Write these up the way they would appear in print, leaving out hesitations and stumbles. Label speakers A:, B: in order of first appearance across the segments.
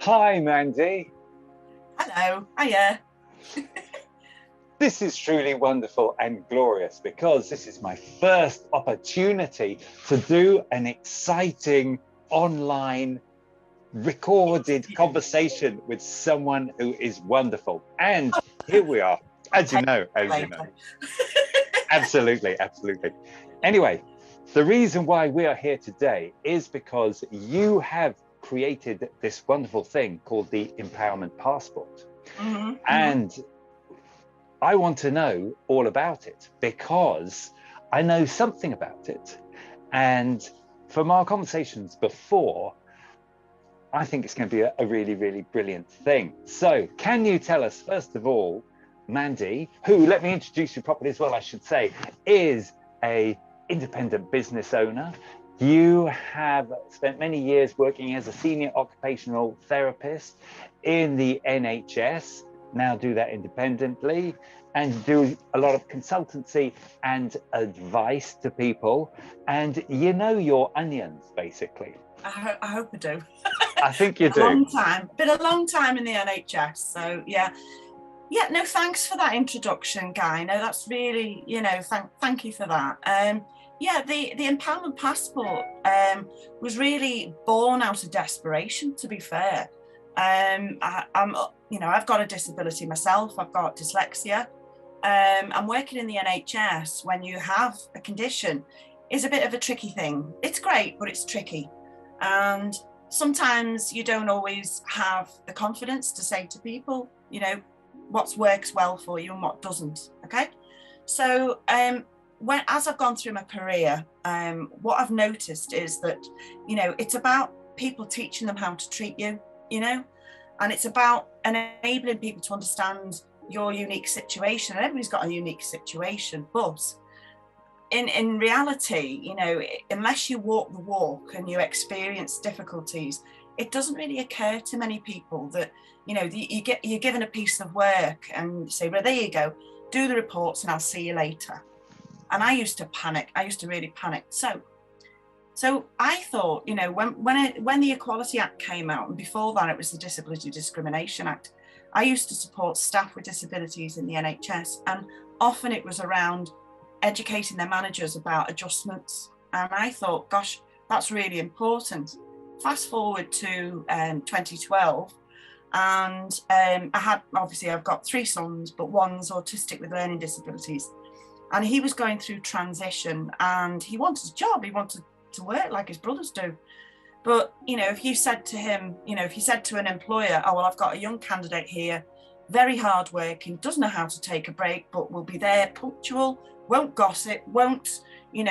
A: Hi, Mandy.
B: Hello, hiya.
A: This is truly wonderful and glorious because this is my first opportunity to do an exciting online recorded conversation with someone who is wonderful. And here we are, as you know. Absolutely, absolutely. Anyway, the reason why we are here today is because you have created this wonderful thing called the Empowerment Passport. And I want to know all about it because I know something about it. And from our conversations before, I think it's going to be a really, really brilliant thing. So can you tell us, first of all, Mandy, who, let me introduce you properly as well, I should say, is an independent business owner. You have spent many years working as a senior occupational therapist in the NHS, now do that independently, and do a lot of consultancy and advice to people. And you know your onions, basically.
B: I hope I do.
A: I think you do.
B: Been a long time in the NHS, so yeah. Yeah, no, thanks for that introduction, Guy. No, that's really, thank you for that. Yeah, the Empowerment Passport was really born out of desperation, to be fair. I've got a disability myself. I've got dyslexia. I'm working in the NHS when you have a condition is a bit of a tricky thing. It's great, but it's tricky. And sometimes you don't always have the confidence to say to people, what works well for you and what doesn't. Okay. So as I've gone through my career, what I've noticed is that, it's about people teaching them how to treat you, and it's about enabling people to understand your unique situation. And everybody's got a unique situation, but in reality, unless you walk the walk and you experience difficulties, it doesn't really occur to many people that, you're given a piece of work and you say, well, there you go, do the reports and I'll see you later. And I used to panic. I used to really panic. So I thought, when the Equality Act came out, and before that it was the Disability Discrimination Act, I used to support staff with disabilities in the NHS, and often it was around educating their managers about adjustments. And I thought, gosh, that's really important. Fast forward to 2012, and I've got 3 sons, but one's autistic with learning disabilities. And he was going through transition and he wanted a job. He wanted to work like his brothers do. But, if you said to him, if you said to an employer, oh, well, I've got a young candidate here, very hard working, doesn't know how to take a break, but will be there punctual, won't gossip, won't,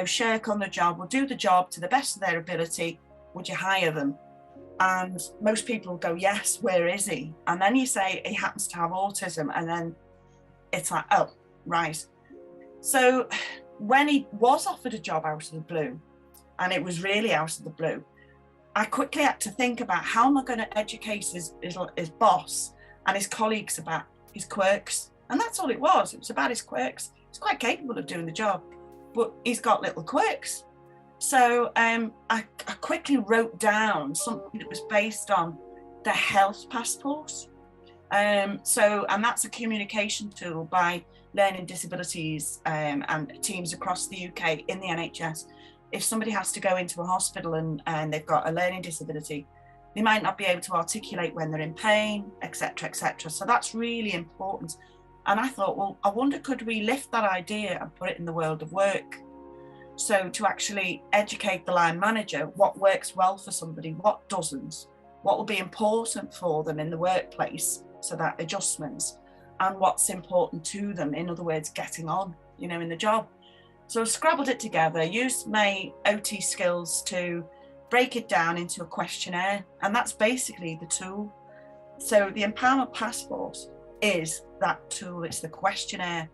B: shirk on the job, will do the job to the best of their ability, would you hire them? And most people go, yes, where is he? And then you say he happens to have autism, and then it's like, oh, right. So when he was offered a job out of the blue, and it was really out of the blue, I quickly had to think about how am I going to educate his boss and his colleagues about his quirks. And that's all it was. It was about his quirks. He's quite capable of doing the job, but he's got little quirks. So I quickly wrote down something that was based on the health passport. And that's a communication tool by learning disabilities and teams across the UK in the NHS. If somebody has to go into a hospital and they've got a learning disability, they might not be able to articulate when they're in pain, etc., etc. So that's really important. And I thought, well, I wonder, could we lift that idea and put it in the world of work? So to actually educate the line manager, what works well for somebody, what doesn't, what will be important for them in the workplace, so that adjustments, and what's important to them, in other words, getting on, in the job. So I scrabbled it together, used my OT skills to break it down into a questionnaire, and that's basically the tool. So the Empowerment Passport is that tool, it's the questionnaire.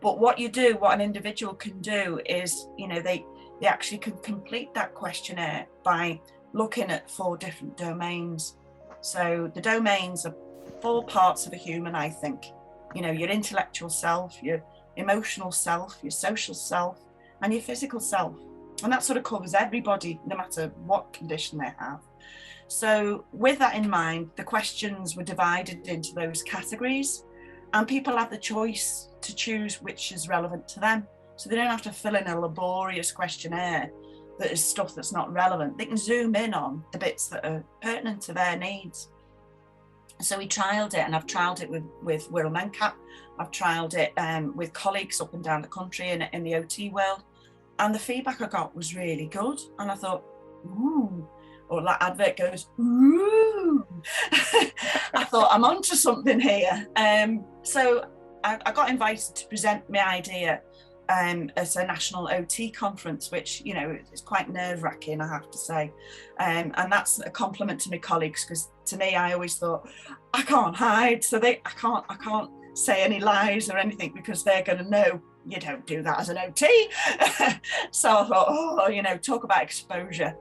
B: But what an individual can do is, they actually can complete that questionnaire by looking at 4 different domains. So the domains are 4 parts of a human, I think. Your intellectual self, your emotional self, your social self, and your physical self. And that sort of covers everybody, no matter what condition they have. So with that in mind, the questions were divided into those categories, and people have the choice to choose which is relevant to them. So they don't have to fill in a laborious questionnaire that is stuff that's not relevant. They can zoom in on the bits that are pertinent to their needs. So we trialled it, and I've trialled it with Wirral Mencap. I've trialled it with colleagues up and down the country in the OT world. And the feedback I got was really good. And I thought, ooh, or that advert goes, ooh. I thought, I'm onto something here. So I got invited to present my idea at a national OT conference, which, you know, is quite nerve-wracking, I have to say. And that's a compliment to my colleagues, because to me, I always thought, I can't hide. So I can't say any lies or anything, because they're going to know you don't do that as an OT. So I thought, oh, you know, talk about exposure.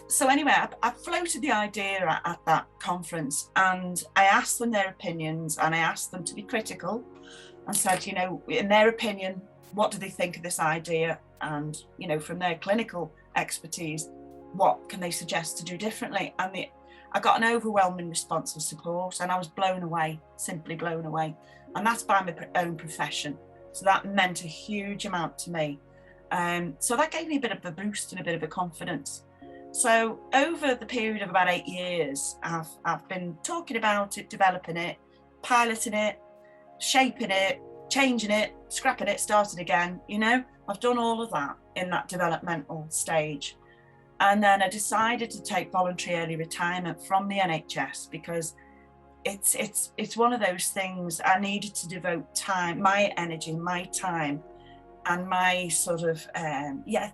B: So anyway, I floated the idea at that conference, and I asked them their opinions, and I asked them to be critical. I said, you know, in their opinion, what do they think of this idea? And, you know, from their clinical expertise, what can they suggest to do differently? And I got an overwhelming response of support, and I was blown away, simply blown away. And that's by my own profession. So that meant a huge amount to me. So that gave me a bit of a boost and a bit of a confidence. So over the period of about 8 years, I've been talking about it, developing it, piloting it, shaping it, changing it, scrapping it, starting again. You know, I've done all of that in that developmental stage. And then I decided to take voluntary early retirement from the NHS, because it's one of those things. I needed to devote time, my energy, my time, and my sort of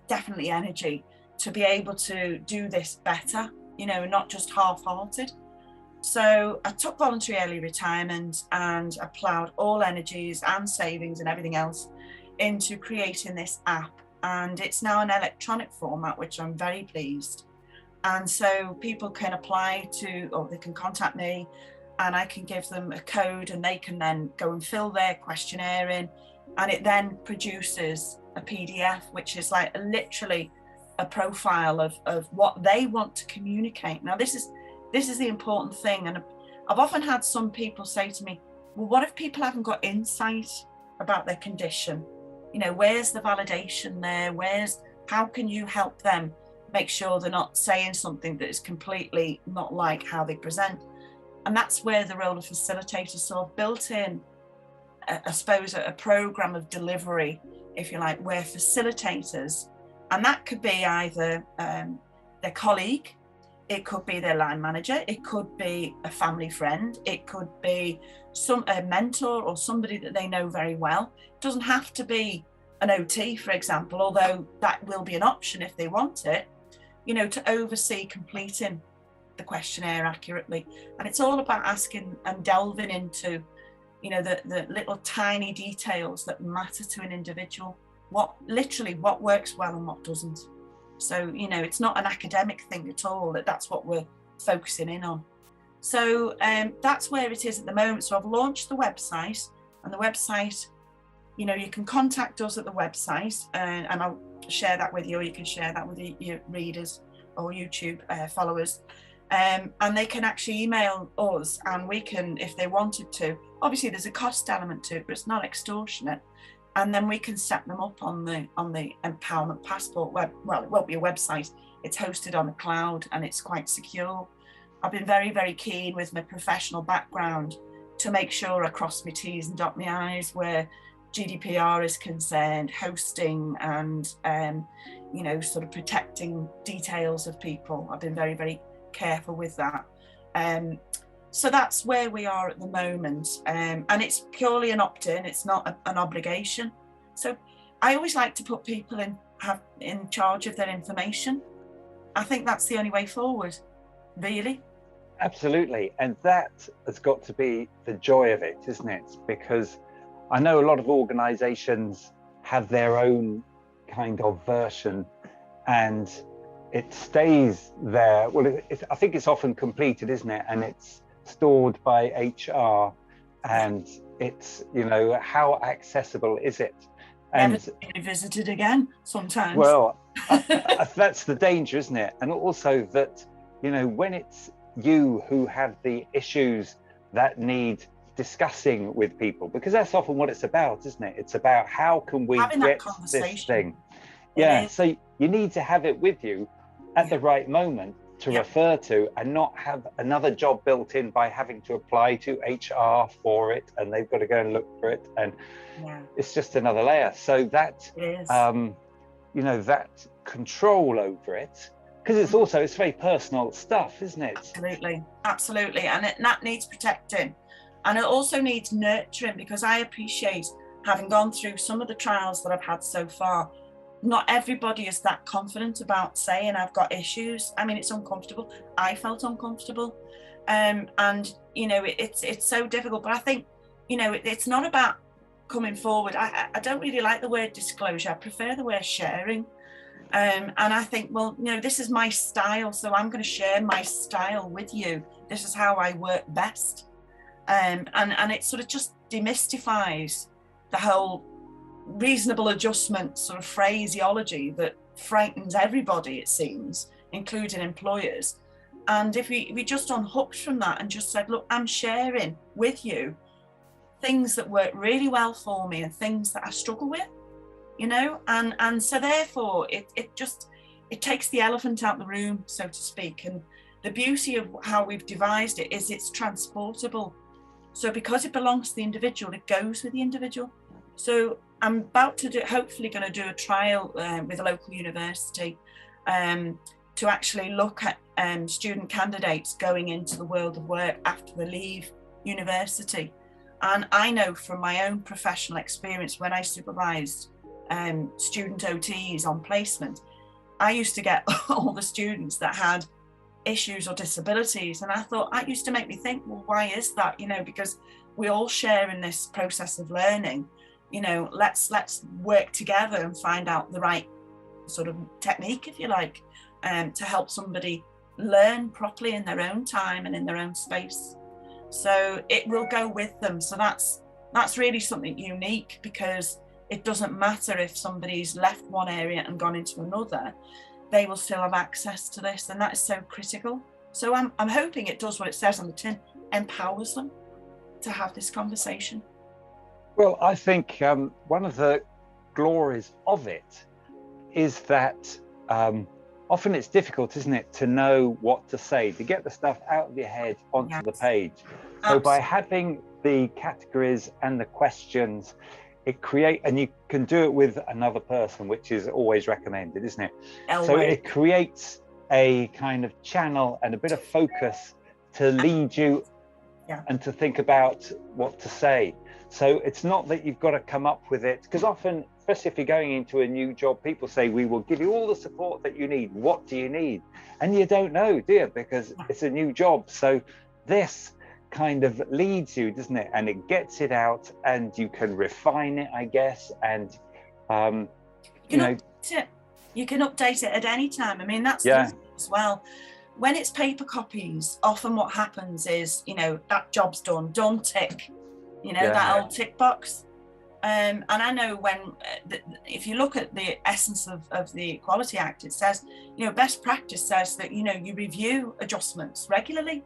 B: definitely energy, to be able to do this better, you know, not just half-hearted. So I took voluntary early retirement, and I ploughed all energies and savings and everything else into creating this app. And it's now an electronic format, which I'm very pleased. And so people can apply to, or they can contact me, and I can give them a code, and they can then go and fill their questionnaire in. And it then produces a PDF, which is like literally a profile of what they want to communicate. Now, this is the important thing. And I've often had some people say to me, well, what if people haven't got insight about their condition? You know, where's the validation there? How can you help them make sure they're not saying something that is completely not like how they present? And that's where the role of facilitators sort of built in, I suppose, a program of delivery, if you like, where facilitators, and that could be either their colleague, it could be their line manager, it could be a family friend, it could be a mentor or somebody that they know very well. It doesn't have to be an OT, for example, although that will be an option if they want it, you know, to oversee completing the questionnaire accurately. And it's all about asking and delving into, you know, the little tiny details that matter to an individual, what works well and what doesn't. So, you know, it's not an academic thing at all, that's what we're focusing in on. So that's where it is at the moment. So I've launched the website, and the website, you know, you can contact us at the website, and I'll share that with you, or you can share that with your readers or YouTube followers. And they can actually email us, and we can, if they wanted to, obviously there's a cost element to it, but it's not extortionate. And then we can set them up on the Empowerment Passport web. Well, it won't be a website, it's hosted on the cloud, and it's quite secure. I've been very, very keen with my professional background to make sure I cross my T's and dot my I's where GDPR is concerned, hosting and, you know, sort of protecting details of people. I've been very, very careful with that. So that's where we are at the moment. And it's purely an opt-in, it's not an obligation. So I always like to put people in charge of their information. I think that's the only way forward, really.
A: Absolutely. And that has got to be the joy of it, isn't it? Because I know a lot of organizations have their own kind of version, and it stays there. Well, I think it's often completed, isn't it? And it's stored by HR, and it's, you know, how accessible is it? And
B: never to be revisited again sometimes.
A: Well, that's the danger, isn't it? And also that you know, when it's you who have the issues that need discussing with people, because that's often what it's about, isn't it? It's about how can we
B: Having that
A: get
B: conversation.
A: this thing. Yeah, so you need to have it with you at the right moment to refer to, and not have another job built in by having to apply to HR for it, and they've got to go and look for it, and it's just another layer. So that you know, that control over it, because it's also, it's very personal stuff, isn't it?
B: Absolutely, and that needs protecting, and it also needs nurturing, because I appreciate, having gone through some of the trials that I've had so far, not everybody is that confident about saying I've got issues. I mean, it's uncomfortable. I felt uncomfortable, and you know, it's so difficult. But I think, you know, it's not about coming forward. I don't really like the word disclosure. I prefer the word sharing. And I think, well, you know, this is my style, so I'm going to share my style with you. This is how I work best. And it sort of just demystifies the whole reasonable adjustment sort of phraseology that frightens everybody, it seems, including employers. And if we just unhooked from that and just said, look, I'm sharing with you things that work really well for me and things that I struggle with, you know, and so therefore it takes the elephant out the room, so to speak. And the beauty of how we've devised it is it's transportable. So because it belongs to the individual, it goes with the individual. So I'm about to hopefully going to do a trial with a local university to actually look at student candidates going into the world of work after they leave university. And I know from my own professional experience, when I supervised student OTs on placement, I used to get all the students that had issues or disabilities, and I thought, that used to make me think, well, why is that? You know, because we all share in this process of learning. You know, let's work together and find out the right sort of technique, if you like, to help somebody learn properly in their own time and in their own space. So it will go with them. So that's really something unique, because it doesn't matter if somebody's left one area and gone into another, they will still have access to this, and that is so critical. So I'm hoping it does what it says on the tin, empowers them to have this conversation.
A: Well, I think one of the glories of it is that often it's difficult, isn't it, to know what to say, to get the stuff out of your head onto the page. So by having the categories and the questions, and you can do it with another person, which is always recommended, isn't it? So it creates a kind of channel and a bit of focus to lead you and to think about what to say. So it's not that you've got to come up with it, because often, especially if you're going into a new job, people say, we will give you all the support that you need. What do you need? And you don't know, do you? Because it's a new job. So this kind of leads you, doesn't it? And it gets it out, and you can refine it, I guess. And you know,
B: you can update it at any time. I mean, that's as well. When it's paper copies, often what happens is, you know, that job's done, tick, you know, that old tick box. And I know when, if you look at the essence of the Equality Act, it says, you know, best practice says that, you know, you review adjustments regularly,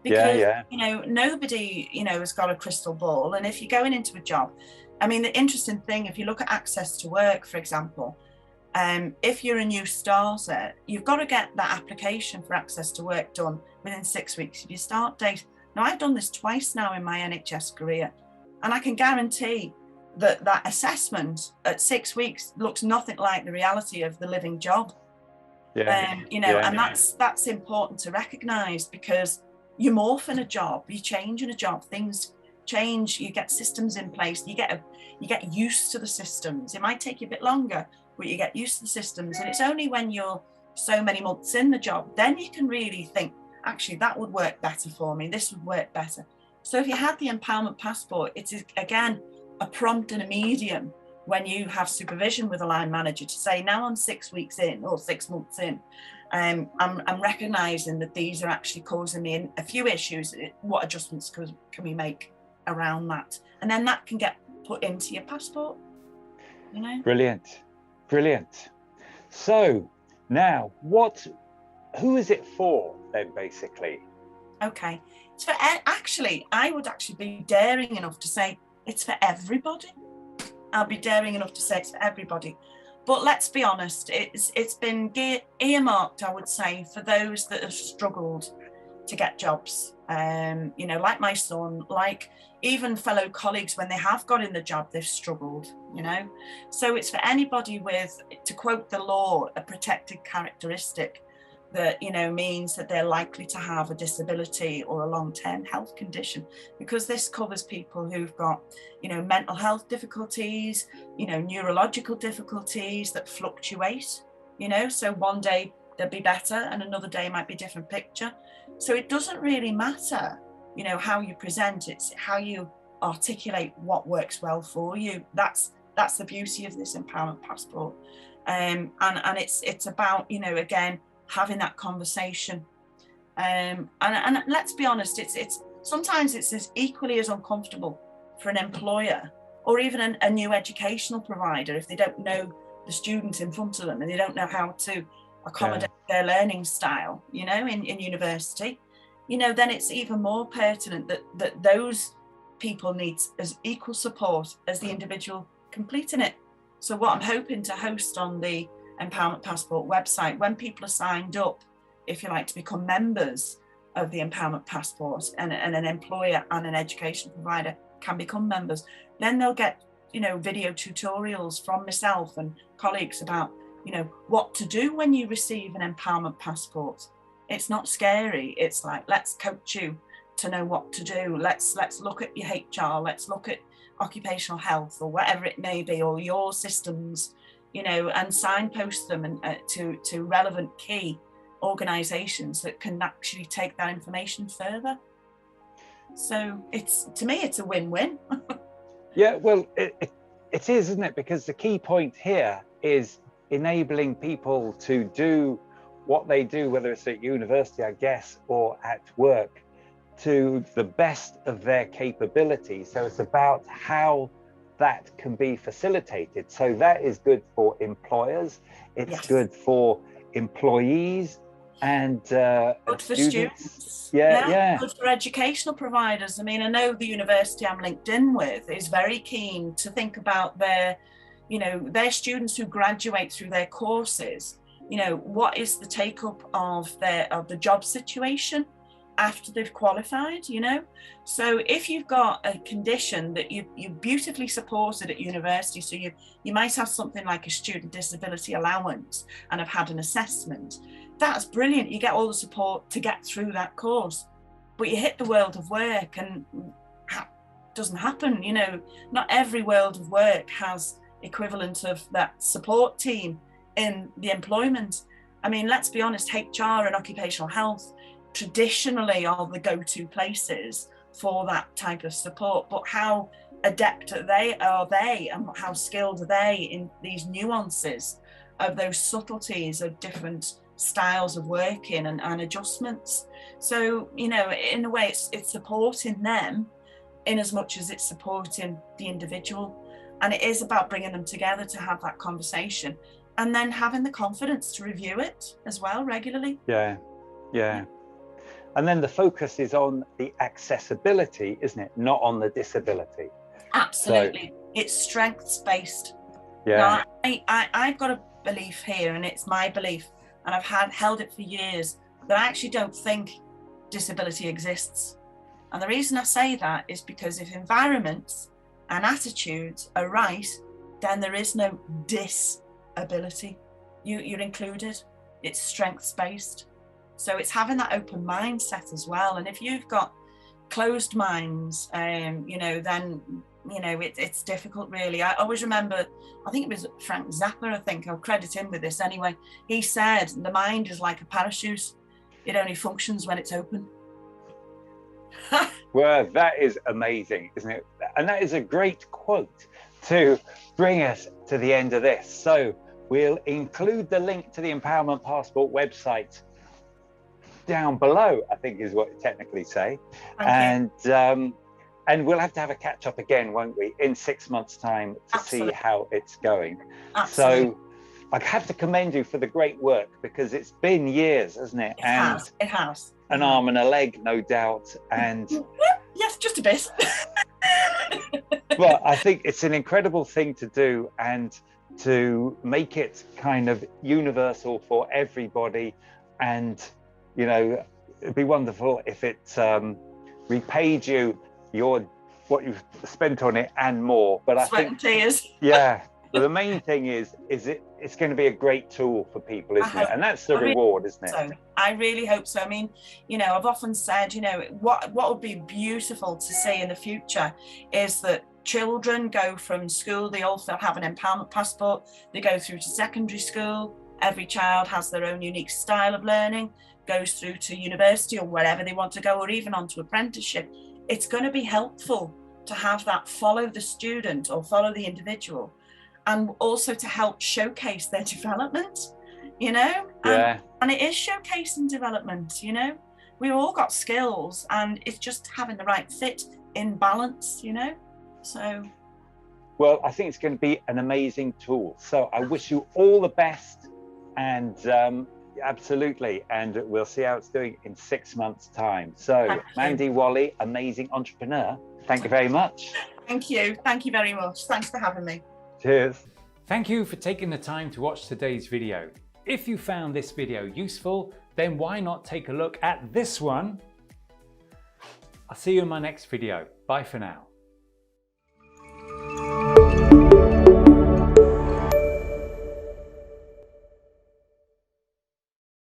B: because, you know, nobody, you know, has got a crystal ball. And if you're going into a job, I mean, the interesting thing, if you look at access to work, for example, if you're a new starter, you've got to get that application for access to work done within 6 weeks of your start date. Now, I've done this twice now in my NHS career, and I can guarantee that that assessment at 6 weeks looks nothing like the reality of the living job. You know, and that's important to recognise, because you morph in a job, you change in a job, things change, you get systems in place, you get used to the systems. It might take you a bit longer, but you get used to the systems. And it's only when you're so many months in the job, then you can really think, actually, that would work better for me, this would work better. So if you had the empowerment passport, it is, again, a prompt and a medium when you have supervision with a line manager to say, now I'm 6 weeks in or 6 months in, I'm recognising that these are actually causing me a few issues. What adjustments can we make around that? And then that can get put into your passport, you know?
A: Brilliant. So now, what who is it for then, basically?
B: Okay, it's for actually, I would actually be daring enough to say it's for everybody. I'll be daring enough to say it's for everybody. But let's be honest, it's been earmarked, I would say, for those that have struggled to get jobs. You know, like my son, like even fellow colleagues, when they have got in the job, they've struggled, you know. So it's for anybody with, to quote the law, a protected characteristic that, you know, means that they're likely to have a disability or a long-term health condition, because this covers people who've got, you know, mental health difficulties, you know, neurological difficulties that fluctuate, you know, so one day they'll be better and another day might be a different picture. So it doesn't really matter, you know, how you present, it's how you articulate what works well for you. That's the beauty of this empowerment passport. And it's about, you know, again, having that conversation. And let's be honest, it's sometimes it's as equally as uncomfortable for an employer or even a new educational provider if they don't know the student in front of them and they don't know how to accommodate their learning style, you know, in university, you know, then it's even more pertinent that those people need as equal support as the individual completing it. So what I'm hoping to host on the Empowerment Passport website, when people are signed up, if you like, to become members of the Empowerment Passport, and an employer and an education provider can become members, then they'll get, you know, video tutorials from myself and colleagues about, you know, what to do when you receive an Empowerment Passport. It's not scary. It's like, let's coach you to know what to do. Let's look at your HR. Let's look at occupational health or whatever it may be, or your systems, you know, and signpost them and to relevant key organisations that can actually take that information further. So it's, to me, it's a win-win.
A: Yeah, well, it is, isn't it? Because the key point here is enabling people to do what they do, whether it's at university, I guess, or at work, to the best of their capability. So it's about how that can be facilitated. So that is good for employers, it's good for employees, and
B: good for students. Good for educational providers. I mean, I know the university I'm linked in with is very keen to think about their, you know, their students who graduate through their courses. You know, what is the take up of the job situation after they've qualified, you know? So if you've got a condition that you beautifully supported at university, so you might have something like a student disability allowance and have had an assessment, that's brilliant. You get all the support to get through that course, but you hit the world of work and it doesn't happen, you know. Not every world of work has equivalent of that support team in the employment. I mean, let's be honest, HR and occupational health traditionally are the go-to places for that type of support, but how adept are they and how skilled are they in these nuances of those subtleties of different styles of working and adjustments? So, you know, in a way it's supporting them in as much as it's supporting the individual, and it is about bringing them together to have that conversation and then having the confidence to review it as well regularly.
A: Yeah. And then the focus is on the accessibility, isn't it? Not on the disability.
B: Absolutely. So, it's strengths-based.
A: Yeah.
B: Now, I've got a belief here, and it's my belief, and I've held it for years, that I actually don't think disability exists. And the reason I say that is because if environments and attitudes are right, then there is no disability. You're included. It's strengths-based. So it's having that open mindset as well. And if you've got closed minds, you know, then, you know, it's difficult really. I always remember, I think it was Frank Zappa, I think, I'll credit him with this anyway. He said, the mind is like a parachute. It only functions when it's open.
A: Well, that is amazing, isn't it? And that is a great quote to bring us to the end of this. So we'll include the link to the Empowerment Passport website down below, I think is what you technically say. And we'll have to have a catch up again, won't we, in 6 months' time to see how it's going. Absolutely. So I have to commend you for the great work, because it's been years, hasn't it?
B: It has.
A: An arm and a leg, no doubt. And
B: yes, just a bit.
A: well, I think it's an incredible thing to do, and to make it kind of universal for everybody. And, you know, it'd be wonderful if it repaid you what you've spent on it and more. But I think,
B: tears.
A: yeah. But the main thing is it's going to be a great tool for people, isn't it? And that's the reward, isn't it?
B: So I really hope so. I mean, you know, I've often said, you know, what would be beautiful to see in the future is that children go from school, they all have an empowerment passport, they go through to secondary school, every child has their own unique style of learning, goes through to university or wherever they want to go, or even onto apprenticeship. It's going to be helpful to have that follow the student or follow the individual, and also to help showcase their development, you know?
A: Yeah.
B: And it is showcasing development, you know? We've all got skills, and it's just having the right fit in balance, you know? So.
A: Well, I think it's going to be an amazing tool. So I wish you all the best, and absolutely. And we'll see how it's doing in 6 months' time. So Mandy, Whalley, amazing entrepreneur. Thank you very much.
B: Thank you. Thank you very much. Thanks for having me.
A: Cheers.
C: Thank you for taking the time to watch today's video. If you found this video useful, then why not take a look at this one? I'll see you in my next video. Bye for now.